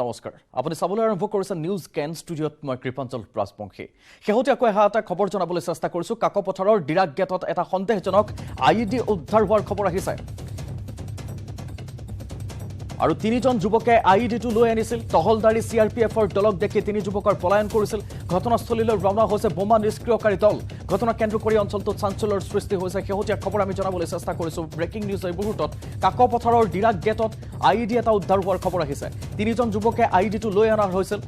নমস্কাৰ আপুনি চাবলৈ আৰম্ভ কৰিছে নিউজ 10 ষ্টুডিঅ'ত মই কৃপাঞ্জল ৰাজবংশী শেহতীয়াকৈ এটা খবৰ জনাবলৈ চেষ্টা কৰিছো কাকপথাৰৰ ডিৰাক গেটত এটা সন্দেহজনক আইইডি উদ্ধাৰ হোৱাৰ খবৰ আহিছে আৰু তিনিজন যুৱকে আইইডিটো লৈ আনিছিল টহলদাৰী সিআৰপিএফৰ দলক দেখি তিনি যুৱকৰ পলায়ন কৰিছিল ঘটনাস্থলীলৈ ৰাওনা হৈছে বোমা নিষ্ক্ৰিয়কাৰী দল ঘটনা কেন্দ্ৰ কৰি অঞ্চলটোত চাঞ্চল্যৰ সৃষ্টি হৈছে শেহতীয়া খবৰ আমি জনাবলৈ চেষ্টা কৰিছো ব্ৰেকিং নিউজ এই মুহূৰ্তত কাকপথাৰৰ ডিৰাক গেটত আইইডি এটা উদ্ধাৰ হোৱাৰ খবৰ আহিছে তিনিজন যুৱকে আইইডিটো লৈ অনা হৈছিল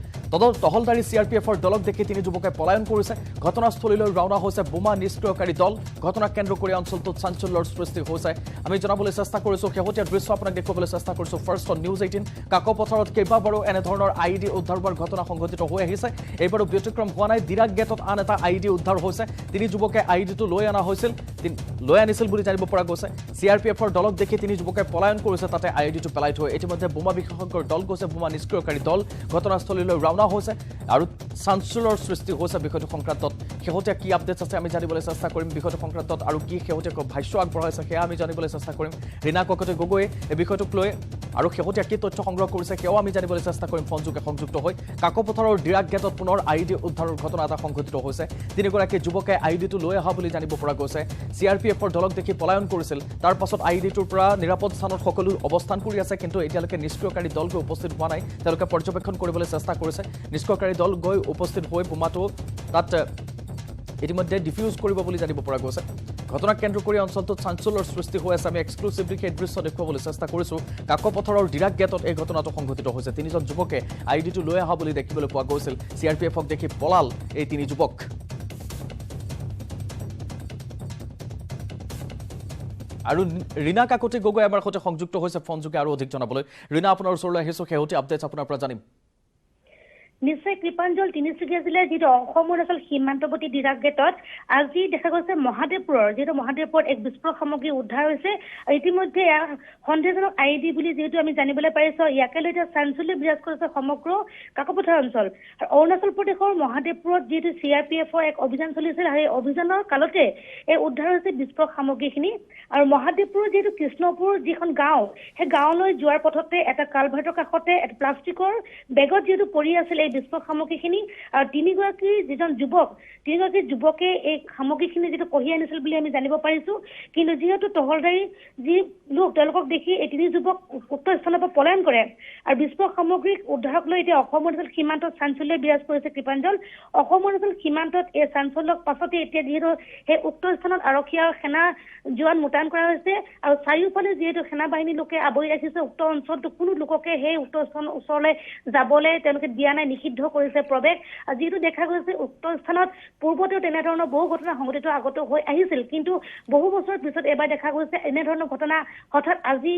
টহলদাৰী সিআৰপিএফৰ দলক দেখি তিনি যুৱকে পলায়ন কৰিছে ঘটনাস্থলীলৈ ৰাওনা হৈছে বোমা নিষ্ক্ৰিয়কাৰী দল ঘটনা কেন্দ্ৰ কৰি অঞ্চলটোত চাঞ্চল্যৰ সৃষ্টি হৈছে আমি জনাবলৈ চেষ্টা কৰিছো শেহতীয়া দৃশ্য আপোনাক দেখুৱাবলৈ চেষ্টা কৰিছো ফাৰ্ষ্ট অন নিউজ 18 কাকপথাৰত কেইবাবাৰো এনে ধৰণৰ আইইডি উদ্ধাৰ হোৱাৰ ঘটনা সংঘটিত হৈ আহিছে এইবাৰো ব্যতিক্ৰম হোৱা নাই ডিৰাক গেটত আন এটা আইইডি উদ্ধাৰ হৈছে তিনি যুৱকে আইইডিটো লৈ আনিছিল বুলি জানিব পৰা গৈছে সিআৰপিএফৰ দলক দেখি তিনি যুৱকে পলায়ন কৰিছে তাতে আইইডিটো পেলাই থৈ ইতিমধ্যে বোমা বিশেষজ্ঞৰ দল গৈছে বোমা নিষ্ক্ৰিয়কাৰী দল ঘটনাস্থলীলৈ ৰাওনা হৈছে আৰু চাঞ্চল্যৰ সৃষ্টি হৈছে বিষয়টো সংক্ৰান্তত শেহতীয়া কি আপডেটছ আছে আমি জানিবলৈ চেষ্টা কৰিম বিষয়টো সংক্ৰান্তত আৰু কি শেহতীয়াকৈ ভাষ্য আগবঢ়াইছে সেয়া আমি জানিবলৈ চেষ্টা কৰিম ৰীনা কাকতি গগৈ এই বিষয়টোক লৈ আৰু শেহতীয়া কি তথ্য সংগ্ৰহ কৰিছে সেয়াও আমি জানিবলৈ চেষ্টা কৰিম ফোনযোগে সংযুক্ত হৈ কাকপথাৰৰ ডিৰাক গেটত পুনৰ আইইডি উদ্ধাৰৰ ঘটনা এটা সংঘটিত হৈছে তিনিগৰাকী যুৱকে আইইডিটো লৈ অহা বুলি জানিব পৰা গৈছে সিআৰপিএফৰ দলক দেখি পলায়ন কৰিছিল তাৰ পাছত আইইডিটোৰ পৰা নিৰাপদ স্থানত সকলো অৱস্থান কৰি আছে কিন্তু এতিয়ালৈকে নিষ্ক্ৰিয়কাৰী দল গৈ উপস্থিত হোৱা নাই তেওঁলোকে পৰ্যবেক্ষণ কৰিবলৈ চেষ্টা কৰিছে নিষ্ক্ৰিয়কাৰী দল গৈ উপস্থিত হৈ বোমাটো তাত ইতিমধ্যে ডিফিউজ কৰিব বুলি জানিব পৰা গৈছে ঘটনা কেন্দ্ৰ কৰি অঞ্চলটোত চাঞ্চল্যৰ সৃষ্টি হৈ আছে আমি এক্সক্লুচিভলি সেই দৃশ্য দেখুৱাবলৈ চেষ্টা কৰিছো কাকপথাৰৰ ডিৰাক গেটত এই ঘটনাটো সংঘটিত হৈছে তিনিজন যুৱকে আইইডিটো লৈ অহা বুলি দেখিবলৈ পোৱা গৈছিল সিআৰপিএফক দেখি পলাল এই তিনি যুৱক আৰু ৰীনা কাকতি গগৈ আমাৰ সৈতে সংযুক্ত হৈছে ফোনযোগে আৰু অধিক জনাবলৈ ৰীনা আপোনাৰ ওচৰলৈ আহিছো শেহতীয়া আপডেটছ আপোনাৰ পৰা জানিম নিশ্চয় কৃপাঞ্জল তিনিচুকীয়া জিলাৰ যিটো অসমৰ অঞ্চল সীমান্তৱৰ্তী ডিৰাক গেটত আজি দেখা গৈছে মহাদেৱপুৰৰ যিটো মহাদেৱপুৰত এক বিস্ফোৰক সামগ্ৰী উদ্ধাৰ হৈছে ইতিমধ্যে সন্দেহজনক আইইডি বুলি যিহেতু আমি জানিবলৈ পাৰিছো ইয়াকে লৈ চাঞ্চল্য বিৰাজ কৰিছে সমগ্ৰ কাকপথাৰ অঞ্চল আৰু অৰুণাচল প্ৰদেশৰ মহাদেৱপুৰত যিটো সিআৰপিএফৰ এক অভিযান চলিছিল সেই অভিযানৰ কালতে এই উদ্ধাৰ হৈছে বিস্ফোৰক সামগ্ৰীখিনি আৰু মহাদেৱপুৰৰ যিটো কৃষ্ণপুৰ যিখন গাঁও সেই গাঁৱলৈ যোৱাৰ পথতে এটা কালভাৰ্টৰ কাষতে এটা প্লাষ্টিকৰ বেগত যিহেতু পৰি আছিল বিস্ফোৰক সামগ্ৰীখিনি আৰু তিনিগৰাকী যিজন তিনিগৰাকী যুৱকে এই সামগ্ৰীখিনি যিটো কঢ়িয়াই আনিছিল বুলি আমি জানিব পাৰিছো কিন্তু যিহেতু টহলদাৰী যি লোক তেওঁলোকক দেখি এই তিনি যুৱক উক্ত স্থানৰ পৰা পলায়ন কৰে আৰু বিস্ফোৰক সামগ্ৰী উদ্ধাৰক লৈ এতিয়া অসমৰ অঞ্চল সীমান্তত চাঞ্চল্য বিৰাজ কৰিছে কৃপাঞ্জল অসমৰ অঞ্চল সীমান্তত এই চাঞ্চল্যক পাছতে এতিয়া যিহেতু সেই উক্ত স্থানত আৰক্ষী আৰু সেনা জোৱান মোতায়েন কৰা হৈছে আৰু চাৰিওফালে যিহেতু সেনা বাহিনীৰ লোকে আৱৰি ৰাখিছে উক্ত অঞ্চলটো কোনো লোককে সেই উক্ত স্থানৰ ওচৰলৈ যাবলৈ তেওঁলোকে দিয়া নাই নিষিদ্ধ কৰিছে প্ৰৱেশ যিহেতু দেখা গৈছে উক্ত স্থানত পূৰ্বতেও তেনেধৰণৰ বহু ঘটনা সংঘটিত আগত হৈ আহিছিল কিন্তু বহু বছৰৰ পিছত এবাৰ দেখা গৈছে এনেধৰণৰ ঘটনা হঠাৎ আজি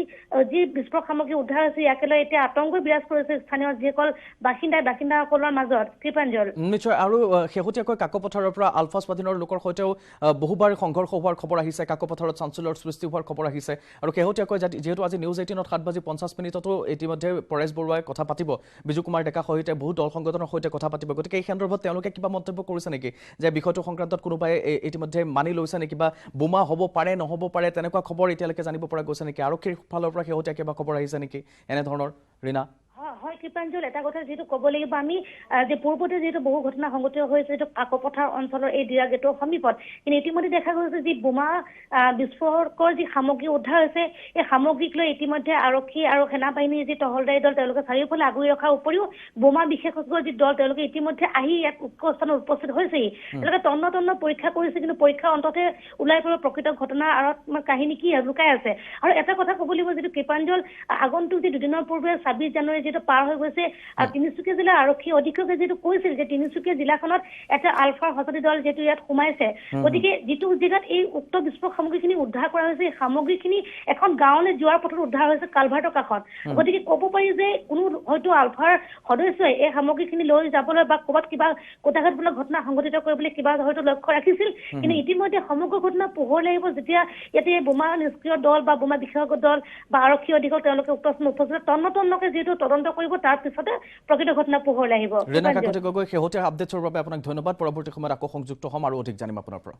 যি বিস্ফোৰক সামগ্ৰী উদ্ধাৰ হৈছে ইয়াকে লৈ এতিয়া আতংক বিৰাজ কৰিছে স্থানীয় যিসকল বাসিন্দাসকলৰ মাজত কৃপাঞ্জল নিশ্চয় আৰু শেহতীয়াকৈ কাকপথাৰৰ পৰা আলফা স্বাধীনৰ লোকৰ সৈতেও বহুবাৰ সংঘৰ্ষ হোৱাৰ খবৰ আহিছে কাকপথাৰত চাঞ্চল্যৰ সৃষ্টি হোৱাৰ খবৰ আহিছে আৰু শেহতীয়াকৈ যিহেতু আজি নিউজ 18ত 7:50 ইতিমধ্যে পৰেশ বৰুৱাই কথা পাতিব বিজু কুমাৰ ডেকা সৈতে বহু দল সংগঠনৰ সৈতে কথা পাতিব গতিকে এই সন্দৰ্ভত তেওঁলোকে কিবা মন্তব্য কৰিছে নেকি যে বিষয়টো সংক্ৰান্তত কোনোবাই ইতিমধ্যে মানি লৈছে নেকি বা বোমা হ'ব পাৰে নহ'ব পাৰে তেনেকুৱা খবৰ এতিয়ালৈকে জানিব পৰা গৈছে নেকি আৰক্ষীৰ ফালৰ পৰা শেহতীয়া কিবা খবৰ আহিছে নেকি এনেধৰণৰ ৰীনা হয় কৃপাঞ্জল এটা কথা যিহেতু ক'ব লাগিব আমি যে পূৰ্বতে যিহেতু বহু ঘটনা সংঘটিত হৈছে যিটো কাকপথাৰ অঞ্চলৰ এই ডিৰাক গেটৰ সমীপত কিন্তু ইতিমধ্যে দেখা গৈছে যি বোমা বিস্ফোৰকৰ যি সামগ্ৰী উদ্ধাৰ হৈছে এই সামগ্ৰীক লৈ ইতিমধ্যে আৰক্ষী আৰু সেনা বাহিনীৰ যি টহলদাৰী দল তেওঁলোকে চাৰিওফালে আগুৰি ৰখাৰ উপৰিও বোমা বিশেষজ্ঞৰ যি দল তেওঁলোকে ইতিমধ্যে আহি ইয়াত উক্ত স্থানত উপস্থিত হৈছেই তেওঁলোকে তন্ন পৰীক্ষা কৰিছে কিন্তু পৰীক্ষাৰ অন্ততহে ওলাই পৰিব প্ৰকৃত ঘটনাৰ আঁৰত কাহিনী কি লুকাই আছে আৰু এটা কথা ক'ব লাগিব যিটো কৃপাঞ্জল আগন্তুক যি দুদিনৰ পূৰ্বে 26 জানুৱাৰী যিটো পাৰ হৈ গৈছে আৰু তিনিচুকীয়া জিলাৰ আৰক্ষী অধীক্ষকে যিটো কৈছিল যে তিনিচুকীয়া জিলাখনত এটা আলফাৰ সচেতী দল যিহেতু ইয়াত সোমাইছে গতিকে যিটো জেগাত এই উক্ত বিস্ফোৰক সামগ্ৰীখিনি উদ্ধাৰ কৰা হৈছে এই সামগ্ৰীখিনি এখন গাঁৱলৈ যোৱাৰ পথত উদ্ধাৰ হৈছে কালভাৰ্টৰ কাষত গতিকে ক'ব পাৰি যে কোনো হয়তো আলফাৰ সদস্যই এই সামগ্ৰীখিনি লৈ যাবলৈ বা ক'ৰবাত কিবা কোটাঘাটবিলাক ঘটনা সংঘটিত কৰিবলৈ কিবা হয়তো লক্ষ্য ৰাখিছিল কিন্তু ইতিমধ্যে সমগ্ৰ ঘটনা পোহৰ লাগিব যেতিয়া ইয়াতে বোমা নিষ্ক্ৰিয় দল বা বোমা বিশেষজ্ঞ দল বা আৰক্ষী অধীক্ষক তেওঁলোকে উক্ত স্থানত উপস্থিত তন্নকে যিহেতু তদন্ত কৰিব তাৰ পিছতে প্ৰকৃত ঘটনা পোহৰ লাগিব ৰীনা কাকতি গগৈ শেহতীয়া আপডেটছৰ বাবে আপোনাক ধন্যবাদ পৰৱৰ্তী সময়ত আকৌ সংযুক্ত হ'ম আৰু অধিক জানিম আপোনাৰ পৰা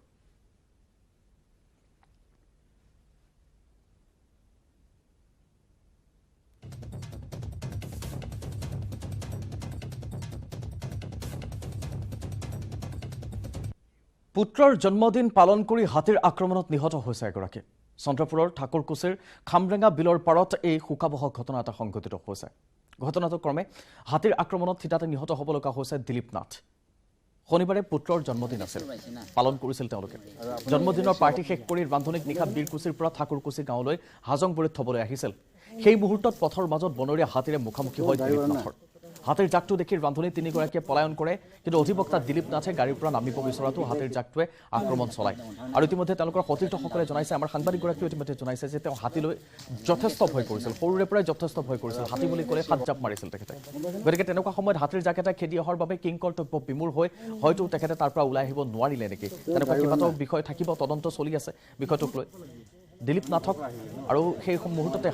পুত্ৰৰ জন্মদিন পালন কৰি হাতীৰ আক্ৰমণত নিহত হৈছে এগৰাকী। চন্দ্ৰপুৰৰ ঠাকুৰকুছিৰ খামৰেঙা বিলৰ পাৰত এই শোকাবহ ঘটনা এটা সংঘটিত হৈছে। ঘটনাটো ক্ৰমে হাতীৰ আক্ৰমণত থিতাতে নিহত হ'ব লগা হৈছে দিলীপ নাথ। শনিবাৰে পুত্ৰৰ জন্মদিন আছিল, পালন কৰিছিল তেওঁলোকে। জন্মদিনৰ পাৰ্টি শেষ কৰি ৰান্ধনীক নিশা বীৰকুছিৰ পৰা ঠাকুৰকুছি গাঁৱলৈ হাজংবুৰীত থবলৈ আহিছিল। সেই মুহূৰ্তত পথৰ মাজত বনৰীয়া হাতীৰে মুখামুখি হয় দিলীপ নাথৰ। হাতীৰ জাকটো দেখি ৰান্ধনী তিনিগৰাকীয়ে পলায়ন কৰে, কিন্তু অধিবক্তা দিলীপ নাথে গাড়ীৰ পৰা নামিব বিচৰাটো হাতীৰ জাকটোৱে আক্ৰমণ চলায়। আৰু ইতিমধ্যে তেওঁলোকৰ সতীৰ্থসকলে জনাইছে, আমাৰ সাংবাদিকগৰাকীয়ে ইতিমধ্যে জনাইছে যে তেওঁ হাতীলৈ যথেষ্ট ভয় কৰিছিল, সৰুৰে পৰাই যথেষ্ট ভয় কৰিছিল। হাতী বুলি ক'লে হাত জাপ মাৰিছিল তেখেতে। গতিকে তেনেকুৱা সময়ত হাতীৰ জাক এটা খেদি অহাৰ বাবে কিংকৰ্তব্য বিমূৰ হৈ হয়তো তেখেতে তাৰ পৰা ওলাই আহিব নোৱাৰিলে নেকি, তেনেকুৱা কেইবাটাও বিষয় থাকিব। তদন্ত চলি আছে বিষয়টোক লৈ। দিলীপ নাথক আৰু সেই মুহূৰ্ততে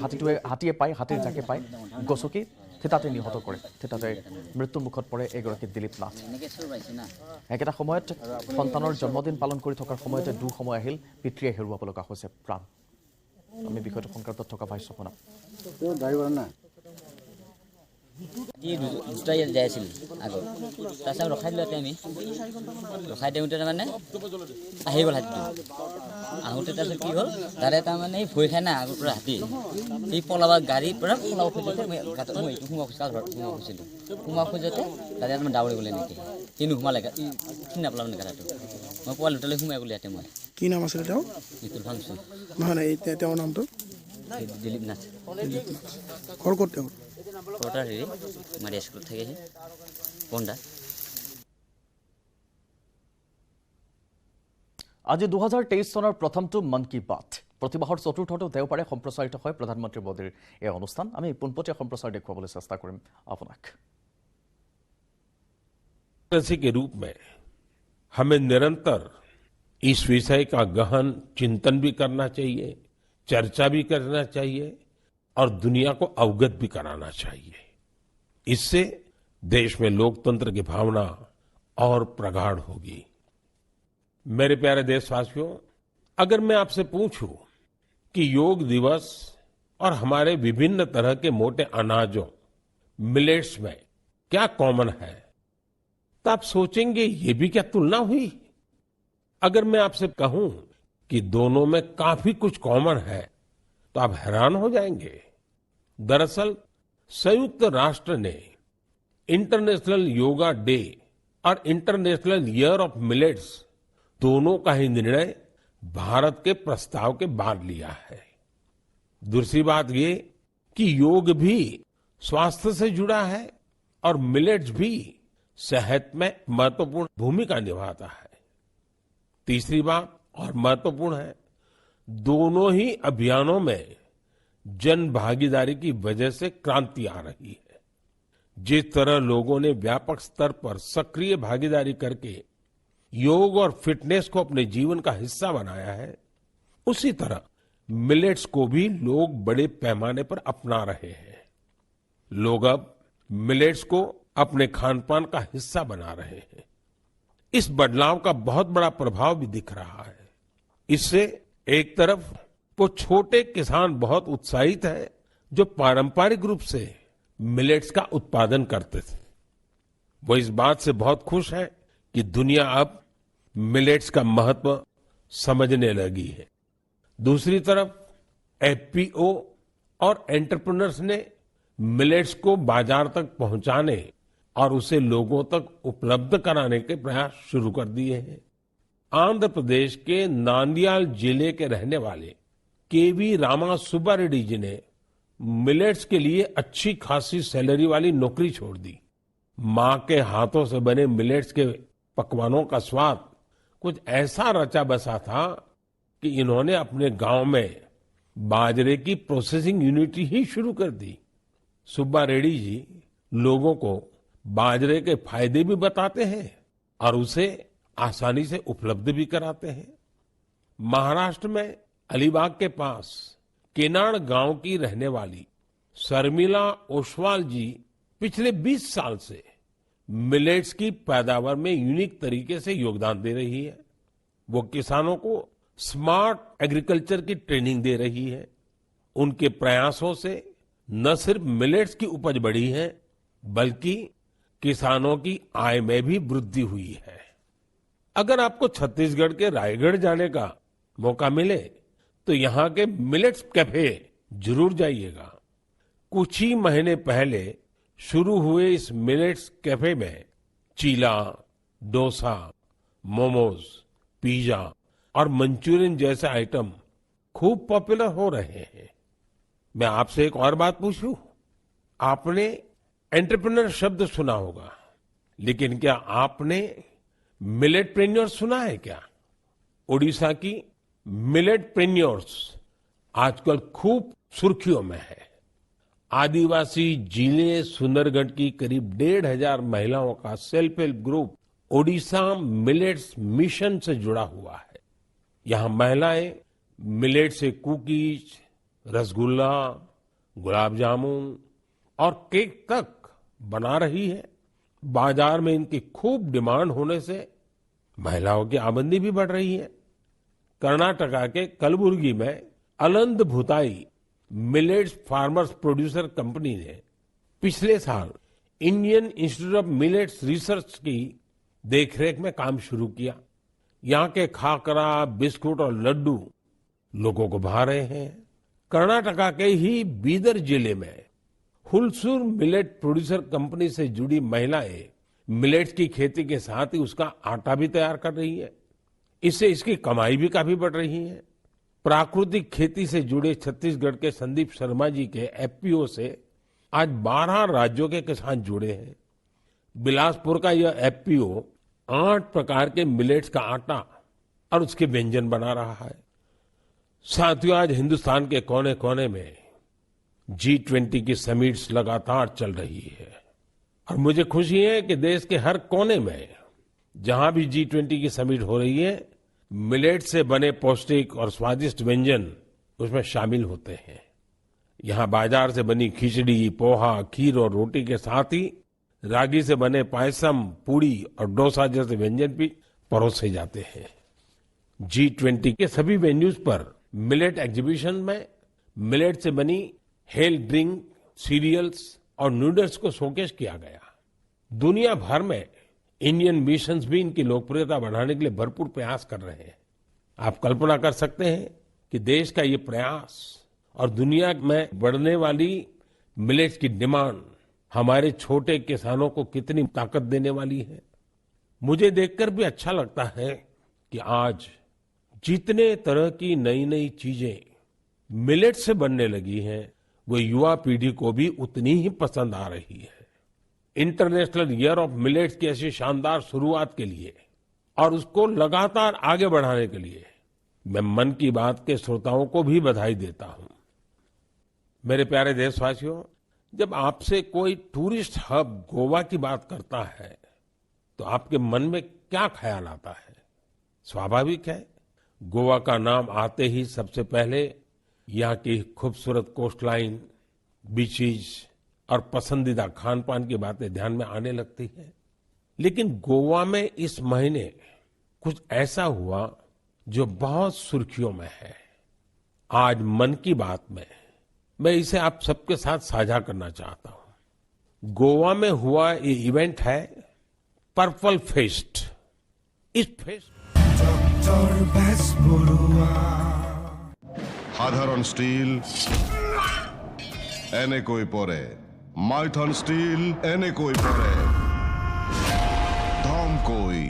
হাতীয়ে পায়, হাতীৰ জাকে পায় গচকি থিতাতে নিহত কৰে। থিতাতে মৃত্যুৰ মুখত পৰে এগৰাকী দিলীপ নাথ। একেটা সময়ত সন্তানৰ জন্মদিন পালন কৰি থকাৰ সময়তে দুঃসময় আহিল, পিতৃয়ে হেৰুৱাব লগা হৈছে প্ৰাণ। আমি বিষয়টো সংক্ৰান্তত থকা ভাষ্য শুনাম। দুটাই যাই আছিল আগত, তাৰপিছত ৰখাই দিলোঁ। আমি ৰখাই দিওঁতে তাৰমানে আহি গ'ল হাতীটো। আহোঁতে তাৰপিছত কি হ'ল, তাৰে তাৰমানে ভয় খাই না আগৰ পৰা হাতী এই পলাব গাড়ীৰ পৰা পলাব খোজোঁতে মই এইটো সোমাব খুজিছিলোঁ। সোমাব খোজোঁতে তাতে তাৰমানে দাউৰি গ'লে নেকি, কিন্তু সোমালে চিনি নাপালাম মানে গাড়ীটো। মই পোৱালি দুটালৈ সোমাই গ'লো ইয়াতে। মই কি নাম আছিলে তেওঁ? নিতুল ফাংচন। নহয়, তেওঁৰ নামটো দিলীপ নাথ। ঘৰ ক'ত তেওঁৰ? কটাৰ হেৰি মাৰিয়া স্কুলত থাকেহি বন্দা। আজি 2023 চনৰ প্ৰথমটো মন কী বাত। প্ৰতিমাহৰ চতুৰ্থটো দেওবাৰে সম্প্ৰচাৰিত হয় প্ৰধানমন্ত্ৰী মোদীৰ এই অনুষ্ঠান। আমি পোনপটীয়া সম্প্ৰচাৰ দেখুৱাবলৈ চেষ্টা কৰিম আপোনাক। के रूप में हमें निरंतर इस विषय का गहन चिंतन भी करना चाहिए, चर्चा भी करना चाहिए और दुनिया को अवगत भी कराना चाहिए। इससे देश में लोकतंत्र की भावना और प्रगाढ़ होगी। मेरे प्यारे देशवासियों, अगर मैं आपसे पूछूं कि योग दिवस और हमारे विभिन्न तरह के मोटे अनाजों मिलेट्स में क्या कॉमन है, तो आप सोचेंगे ये भी क्या तुलना हुई। अगर मैं आपसे कहूं कि दोनों में काफी कुछ कॉमन है तो आप हैरान हो जाएंगे। दरअसल संयुक्त राष्ट्र ने इंटरनेशनल योगा डे और इंटरनेशनल ईयर ऑफ मिलेट्स दोनों का ही निर्णय भारत के प्रस्ताव के बाद लिया है। दूसरी बात ये कि योग भी स्वास्थ्य से जुड़ा है और मिलेट्स भी सेहत में महत्वपूर्ण भूमिका निभाता है। तीसरी बात और महत्वपूर्ण है, दोनों ही अभियानों में जन भागीदारी की वजह से क्रांति आ रही है। जिस तरह लोगों ने व्यापक स्तर पर सक्रिय भागीदारी करके योग और फिटनेस को अपने जीवन का हिस्सा बनाया है, उसी तरह मिलेट्स को भी लोग बड़े पैमाने पर अपना रहे हैं। लोग अब मिलेट्स को अपने खान-पान का हिस्सा बना रहे हैं। इस बदलाव का बहुत बड़ा प्रभाव भी दिख रहा है। इससे एक तरफ वो छोटे किसान बहुत उत्साहित हैं जो पारंपरिक रूप से मिलेट्स का उत्पादन करते थे। वो इस बात से बहुत खुश हैं कि दुनिया अब मिलेट्स का महत्व समझने लगी है। दूसरी तरफ एफपीओ और एंटरप्रेन्योर्स ने मिलेट्स को बाजार तक पहुंचाने और उसे लोगों तक उपलब्ध कराने के प्रयास शुरू कर दिए हैं। आंध्र प्रदेश के नांदियाल जिले के रहने वाले केवी रामा सुब्बा रेड्डी जी ने मिलेट्स के लिए अच्छी खासी सैलरी वाली नौकरी छोड़ दी। मां के हाथों से बने मिलेट्स के पकवानों का स्वाद कुछ ऐसा रचा बसा था कि इन्होंने अपने गांव में बाजरे की प्रोसेसिंग यूनिट ही शुरू कर दी। सुब्बा रेड्डी जी लोगों को बाजरे के फायदे भी बताते हैं और उसे आसानी से उपलब्ध भी कराते हैं। महाराष्ट्र में अलीबाग के पास केनाड गांव की रहने वाली शर्मिला ओसवाल जी पिछले 20 साल से मिलेट्स की पैदावार में यूनिक तरीके से योगदान दे रही है। वो किसानों को स्मार्ट एग्रीकल्चर की ट्रेनिंग दे रही है। उनके प्रयासों से न सिर्फ मिलेट्स की उपज बढ़ी है, बल्कि किसानों की आय में भी वृद्धि हुई है। अगर आपको छत्तीसगढ़ के रायगढ़ जाने का मौका मिले तो यहाँ के मिलेट्स कैफे जरूर जाइएगा। कुछ ही महीने पहले शुरू हुए इस मिलेट्स कैफे में चीला, डोसा, मोमोज, पिज्जा और मंचूरियन जैसे आइटम खूब पॉपुलर हो रहे हैं। मैं आपसे एक और बात पूछूं? आपने एंटरप्रेन्योर शब्द सुना होगा, लेकिन क्या आपने मिलेटप्रेन्योर सुना है क्या? ओडिशा की मिलेटप्रेन्योर्स आजकल खूब सुर्खियों में है। आदिवासी जिले सुंदरगढ़ की करीब 1,500 महिलाओं का self help group Odisha millets mission से जुड़ा हुआ है। यहाँ महिलाएं मिलेट से कुकीज, रसगुल्ला, गुलाब जामुन और केक तक बना रही है। बाजार में इनकी खूब डिमांड होने से महिलाओं की आमदनी भी बढ़ रही है। कर्नाटका के कलबुर्गी में Aland Bhutai millets farmers producer company ने पिछले साल Indian Institute of Millets Research की देखरेख में काम शुरू किया। यहाँ के खाकरा, बिस्कुट और लड्डू लोगों को भा रहे हैं। कर्नाटका के ही बीदर जिले में हुलसूर मिलेट प्रोड्यूसर कंपनी से जुड़ी महिलाएं मिलेट्स की खेती के साथ ही उसका आटा भी तैयार कर रही है। इससे इसकी कमाई भी काफी बढ़ रही है। प्राकृतिक खेती से जुड़े छत्तीसगढ़ के संदीप शर्मा जी के एफपीओ से आज 12 राज्यों के किसान जुड़े हैं। बिलासपुर का यह एफपीओ 8 प्रकार के मिलेट्स का आटा और उसके व्यंजन बना रहा है। साथियों, आज हिंदुस्तान के कोने कोने में G20 की समिट्स लगातार चल रही है और मुझे खुशी है कि देश के हर कोने में जहां भी G20 की समिट हो रही है, मिलेट से बने पौष्टिक और स्वादिष्ट व्यंजन उसमें शामिल होते हैं। यहाँ बाजार से बनी खिचड़ी, पोहा, खीर और रोटी के साथ ही रागी से बने पायसम, पूड़ी और डोसा जैसे व्यंजन भी परोसे जाते हैं। G20 के सभी वेन्यूज पर मिलेट एग्जीबिशन में मिलेट से बनी हेल्थ ड्रिंक, सीरियल्स और नूडल्स को शोकेस किया गया। दुनिया भर में इंडियन मिशंस भी इनकी लोकप्रियता बढ़ाने के लिए भरपूर प्रयास कर रहे हैं। आप कल्पना कर सकते हैं कि देश का ये प्रयास और दुनिया में बढ़ने वाली मिलेट्स की डिमांड हमारे छोटे किसानों को कितनी ताकत देने वाली है। मुझे देखकर भी अच्छा लगता है कि आज जितने तरह की नई नई चीजें मिलेट से बनने लगी हैं, वो युवा पीढ़ी को भी उतनी ही पसंद आ रही है। इंटरनेशनल ईयर ऑफ मिलेट्स की ऐसी शानदार शुरुआत के लिए और उसको लगातार आगे बढ़ाने के लिए मैं मन की बात के श्रोताओं को भी बधाई देता हूं। मेरे प्यारे देशवासियों, जब आपसे कोई टूरिस्ट हब गोवा की बात करता है तो आपके मन में क्या ख्याल आता है? स्वाभाविक है, गोवा का नाम आते ही सबसे पहले यहाँ की खूबसूरत कोस्टलाइन, बीचेस और पसंदीदा खान पान की बातें ध्यान में आने लगती है। लेकिन गोवा में इस महीने कुछ ऐसा हुआ जो बहुत सुर्खियों में है। आज मन की बात में मैं इसे आप सबके साथ साझा करना चाहता हूं। गोवा में हुआ ये इवेंट है पर्पल फेस्ट। इस फेस्ट সাধারণ স্টিল এনেকৈ পৰে, মাইথন স্টিল এনেকৈ পৰে, ধমকৈ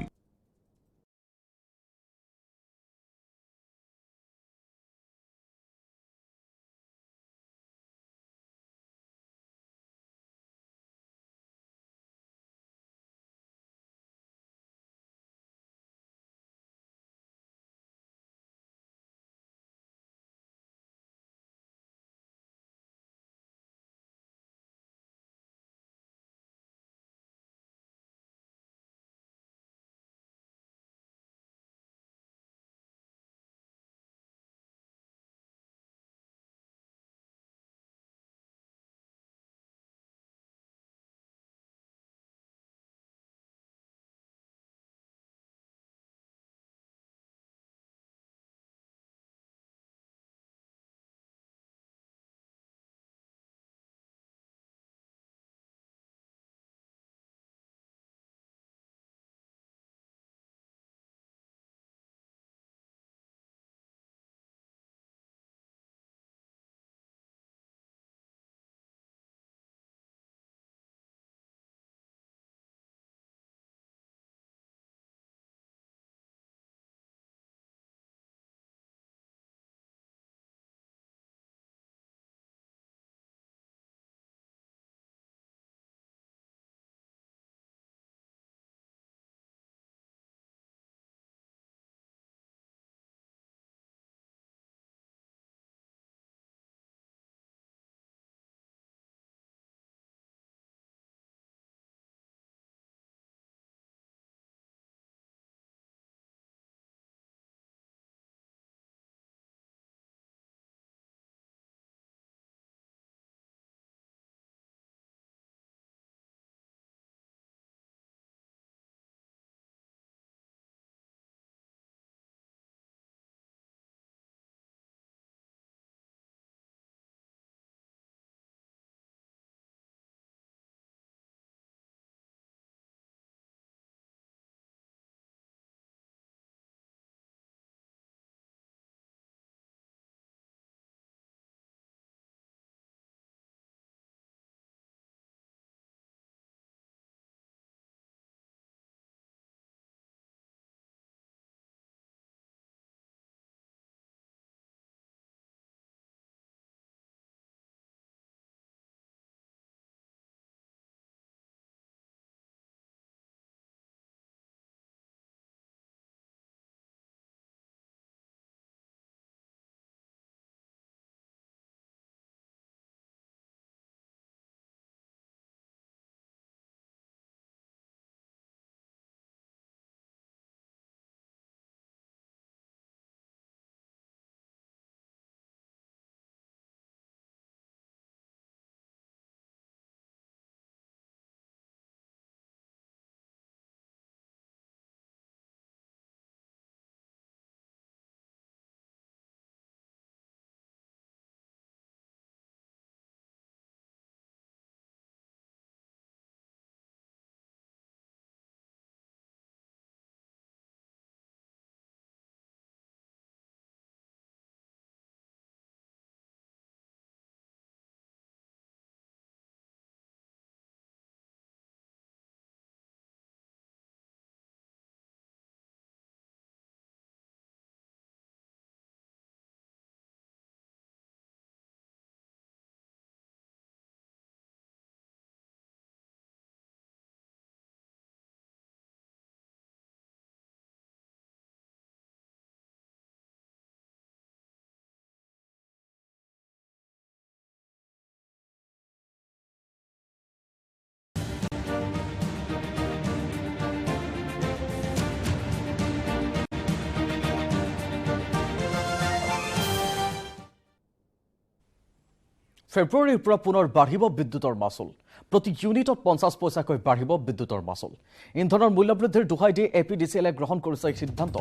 ফেব্ৰুৱাৰীৰ পৰা পুনৰ বাঢ়িব বিদ্যুতৰ মাচুল প্ৰতি ইউনিটত 50 পইচাকৈ বাঢ়িব বিদ্যুতৰ মাচুল ইন্ধনৰ মূল্য বৃদ্ধিৰ দুহাই দি এপিডিচিএলে গ্ৰহণ কৰিছে সিদ্ধান্ত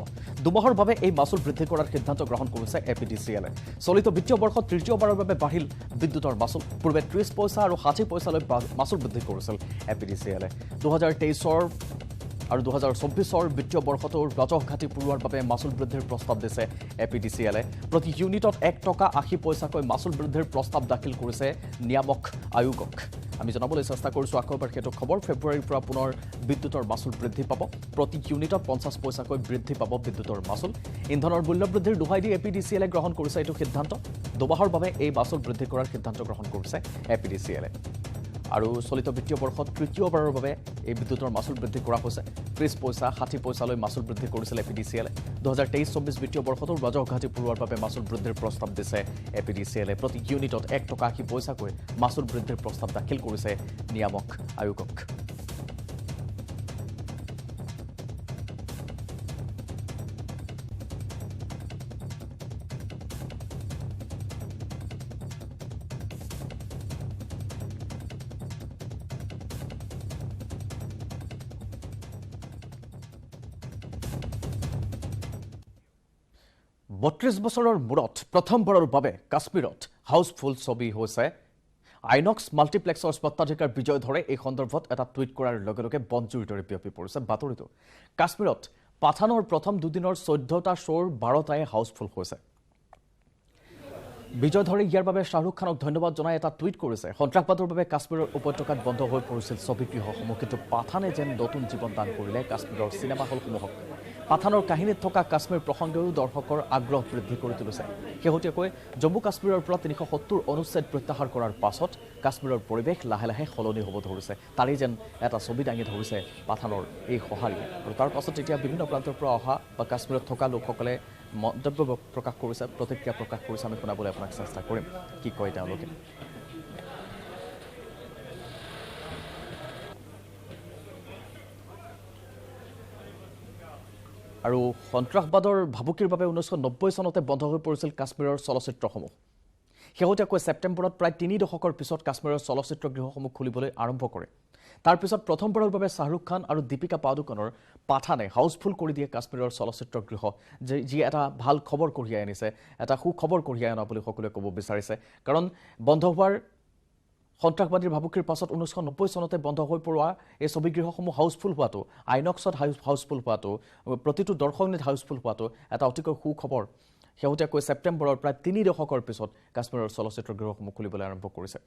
দুমাহৰ বাবে এই মাচুল বৃদ্ধি কৰাৰ সিদ্ধান্ত গ্ৰহণ কৰিছে এপিডিচিএলে চলিত বিত্তীয় বৰ্ষত তৃতীয়বাৰৰ বাবে বাঢ়িল বিদ্যুতৰ মাচুল পূৰ্বে 30 পইচা আৰু 60 পইচালৈ মাচুল বৃদ্ধি কৰিছিল এপিডিচিএলে 2023 আৰু 2024 বিত্তীয় বৰ্ষতো ৰাজহ ঘাটি পুৰোৱাৰ বাবে মাচুল বৃদ্ধিৰ প্ৰস্তাৱ দিছে এপিডিচিএলে প্ৰতি ইউনিটত 1 টকা 80 পইচাকৈ মাচুল বৃদ্ধিৰ প্ৰস্তাৱ দাখিল কৰিছে নিয়ামক আয়োগক আমি জনাবলৈ চেষ্টা কৰিছো আকৌবাৰ হেতু খবৰ ফেব্ৰুৱাৰীৰ পৰা পুনৰ বিদ্যুতৰ মাচুল বৃদ্ধি পাব প্ৰতি ইউনিটত 50 পইচাকৈ বৃদ্ধি পাব বিদ্যুতৰ মাচুল ইন্ধনৰ মূল্য বৃদ্ধিৰ দুহাই দি এপিডিচিএলে গ্ৰহণ কৰিছে এইটো সিদ্ধান্ত দুমাহৰ বাবে এই মাচুল বৃদ্ধি কৰাৰ সিদ্ধান্ত গ্ৰহণ কৰিছে এপিডিচিএলে আৰু চলিত বিত্তীয় বৰ্ষত তৃতীয়বাৰৰ বাবে এই বিদ্যুতৰ মাচুল বৃদ্ধি কৰা হৈছে 30 পইচা 60 পইচালৈ মাচুল বৃদ্ধি কৰিছিল এপিডিচিএলে 2023-24 বিত্তীয় বৰ্ষতো ৰাজহ ঘাটি পুৰোৱাৰ বাবে মাচুল বৃদ্ধিৰ প্ৰস্তাৱ দিছে এপিডিচিএলে প্ৰতি ইউনিটত 1 টকা 80 পইচাকৈ মাচুল বৃদ্ধিৰ প্ৰস্তাৱ দাখিল কৰিছে নিয়ামক আয়োগক বত্ৰিশ বছৰৰ মূৰত প্ৰথমবাৰৰ বাবে কাশ্মীৰত হাউচফুল ছবি হৈছে আইনক্স মাল্টিপ্লেক্সৰ স্বত্বাধিকাৰ বিজয় ধৰে এই সন্দৰ্ভত এটা টুইট কৰাৰ লগে লগে বনজুৰিৰ দৰে বিয়পি পৰিছে বাতৰিটো কাশ্মীৰত পাঠানৰ প্ৰথম দুদিনৰ 14টা শ্ব'ৰ 12টাই হাউচফুল হৈছে বিজয় ধৰে ইয়াৰ বাবে শাহৰুখ খানক ধন্যবাদ জনাই এটা টুইট কৰিছে সন্ত্ৰাসবাদৰ বাবে কাশ্মীৰৰ উপত্যকাত বন্ধ হৈ পৰিছিল ছবিগৃহসমূহ কিন্তু পাঠানে যেন নতুন জীৱন দান কৰিলে কাশ্মীৰৰ চিনেমা হলসমূহক পাঠানৰ কাহিনীত থকা কাশ্মীৰ প্ৰসংগেও দৰ্শকৰ আগ্ৰহ বৃদ্ধি কৰি তুলিছে শেহতীয়াকৈ জম্মু কাশ্মীৰৰ পৰা 370 অনুচ্ছেদ প্ৰত্যাহাৰ কৰাৰ পাছত কাশ্মীৰৰ পৰিৱেশ লাহে লাহে সলনি হ'ব ধৰিছে তাৰে যেন এটা ছবি দাঙি ধৰিছে পাঠানৰ এই সঁহাৰি আৰু তাৰ পাছত এতিয়া বিভিন্ন প্ৰান্তৰ পৰা অহা বা কাশ্মীৰত থকা লোকসকলে মন্তব্য প্ৰকাশ কৰিছে প্ৰতিক্ৰিয়া প্ৰকাশ কৰিছে আমি শুনাবলৈ আপোনাক চেষ্টা কৰিম কি কয় তেওঁলোকে আৰু সন্ত্ৰাসবাদৰ ভাবুকিৰ বাবে 1990 চনতে বন্ধ হৈ পৰিছিল কাশ্মীৰৰ চলচ্চিত্ৰসমূহ শেহতীয়াকৈ ছেপ্টেম্বৰত প্ৰায় 3 দশকৰ পিছত কাশ্মীৰৰ চলচ্চিত্ৰগৃহসমূহ খুলিবলৈ আৰম্ভ কৰে তাৰ পিছত প্ৰথমবাৰৰ বাবে শাহৰুখ খান আৰু দীপিকা পাডুকনৰ পাঠানে হাউচফুল কৰি দিয়ে কাশ্মীৰৰ চলচ্চিত্ৰগৃহ যি এটা ভাল খবৰ কঢ়িয়াই আনিছে এটা সুখবৰ কঢ়িয়াই অনা বুলি সকলোৱে ক'ব বিচাৰিছে কাৰণ বন্ধ হোৱাৰ সন্ত্ৰাসবাদীৰ ভাবুকিৰ পাছত 1990 চনতে বন্ধ হৈ পৰোৱা এই ছবিগৃহসমূহ হাউচফুল হোৱাটো আইনক্সত হাউচফুল হোৱাটো প্ৰতিটো দৰ্শকনিত হাউচফুল হোৱাটো এটা অতিকৈ সুখবৰ শেহতীয়াকৈ ছেপ্টেম্বৰৰ প্ৰায় 3 দশকৰ পিছত কাশ্মীৰৰ চলচ্চিত্ৰগৃহসমূহ খুলিবলৈ আৰম্ভ কৰিছে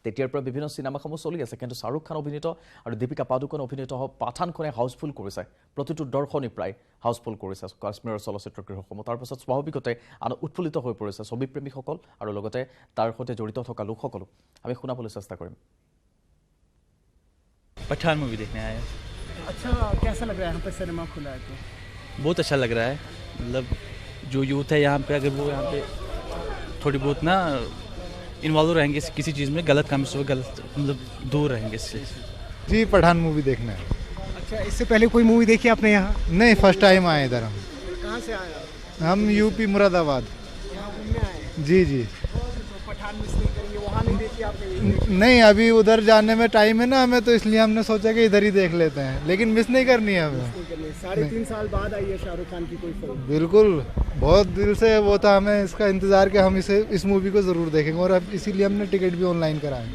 তেতিয়াৰ পৰা বিভিন্ন চিনেমাসমূহ চলি আছে কিন্তু শাহৰুখ খান অভিনীত আৰু দীপিকা পাডুকন অভিনীত পাঠানখনে হাউচফুল কৰিছে প্ৰতিটো দৰ্শনী প্ৰায় হাউচফুল কৰিছে কাশ্মীৰৰ চলচ্চিত্ৰগৃহসমূহ তাৰ পাছত স্বাভাৱিকতে উৎফুল্লিত হৈ পৰিছে ছবিপ্ৰেমীসকল আৰু লগতে তাৰ সৈতে জড়িত থকা লোকসকলো আমি শুনাবলৈ চেষ্টা কৰিম पठान मूवी देखने आए हैं अच्छा कैसा लग रहा है यहाँ पे सिनेमा खुला है तो बहुत अच्छा लग रहा है मतलब जो यूथ है यहाँ पे अगर वो यहाँ पे थोड़ी बहुत ना इन्वॉल्व रहेंगे किसी चीज़ में गलत काम से गलत मतलब दूर रहेंगे इससे जी पठान मूवी देखना है अच्छा इससे पहले कोई मूवी देखी आपने यहाँ नहीं फर्स्ट टाइम आए इधर हम कहाँ से आए आप? हम यूपी मुरादाबाद यहाँ घूमने आए हैं जी जी तो पठान मिस नहीं करेंगे वहाँ नहीं देखी आपने यहीं देखी? नहीं अभी उधर जाने में टाइम है ना हमें तो इसलिए हमने सोचा कि इधर ही देख लेते हैं लेकिन मिस नहीं करनी है हमें नहीं करनी। 3.5 साल बाद आई है शाहरुख खान की कोई फिल्म बिल्कुल बहुत दिल से वो था हमें इसका इंतज़ार कि हम इस मूवी को ज़रूर देखेंगे और अब इसीलिए हमने टिकट भी ऑनलाइन कराए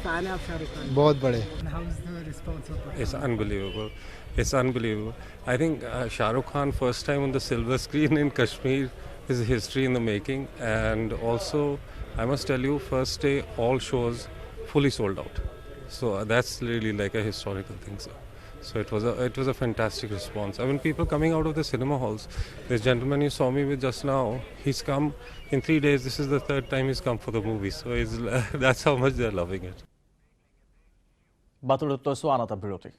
फैन है आप शाहरुख खान बहुत बड़े It's unbelievable. It's unbelievable. I think Shah Rukh Khan first time on the silver screen in Kashmir is history in the making, and also I must tell you, first day all shows fully sold out. So that's really like a historical thing, sir. So it was a fantastic response. I mean, people coming out of the cinema halls. This gentleman you saw me with just now, he's come in 3 days. This is the 3rd time he's come for the movie. So that's how much they're loving it. বাতৰিত লৈছো আন এটা বিৰতি